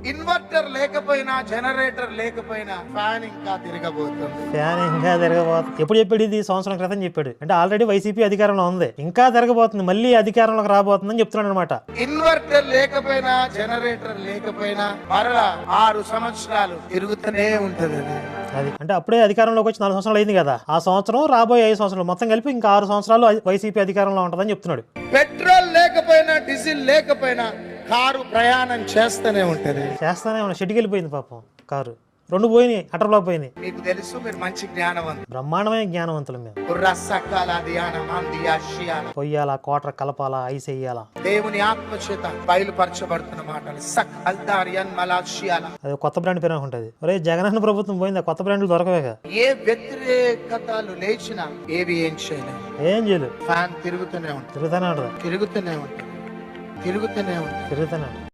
Inverter లేకపోయినా, generator లేకపోయినా fan ఇంకా తిరగబోతుంది. ఎప్పుడు చెప్పాడు ఇది? సంవత్సరం క్రితం చెప్పాడు. అంటే ఆల్రెడీ వైసీపీ అధికారంలో ఉంది, ఇంకా తిరగబోతుంది, మళ్ళీ అధికారంలోకి రాబోతుందని చెప్తున్నాడు అనమాట. ఇన్వర్టర్ లేకపోయినా, జనరేటర్ లేకపోయినా మరలా 6 సంవత్సరాలు తిరుగుతూనే ఉంటది. అది అంటే అప్పుడే అధికారంలోకి వచ్చి 4 సంవత్సరాలు అయింది కదా, ఆ సంవత్సరం రాబోయే 5 సంవత్సరాలు మొత్తం కలిపి ఇంకా 6 సంవత్సరాలు వైసీపీ అధికారంలో ఉంటుందని చెప్తున్నాడు. పెట్రోల్ లేకపోయినా, డీజిల్ లేకపోయినా కారు ప్రయాణం చేస్తూనే ఉంటది. షెడ్కి వెళ్ళిపోయింది పాపం కారు. 2 పోయినాయి, అటర్ బ్లాక్ పోయినాయి. మీకు తెలుసు, మీరు మంచి జ్ఞానవంతులు, బ్రహ్మాండమైన జ్ఞానవంతులు మేము. పొయ్యాలా, కోటర్ కలపాలా, ఐస్ వేయాలా, దేవుని ఆత్మచేత బయలుపరచబడుతున్న మాటలు. సక్ అల్దారియన్ మలాషియాల. అది కొత్త బ్రాండ్ పేరు ఉంటుంది. ఒరే జగనన్న ప్రభుత్వం పోయింది, కొత్త బ్రాండ్లు దొరకవేగా. ఏ వ్యతిరేకతలు లేచినా ఏవి ఏం చేయలేదు. ఏం చేయలేదు. ఫ్యాన్ తిరుగుతూనే ఉంటుంది, తిరుగుతూనే ఉంటుంది. తిరుగుతూనే ఉంటుంది, తిరుగుతూనే ఉంటుంది. తిరుగుతూనే ఉంటుంది.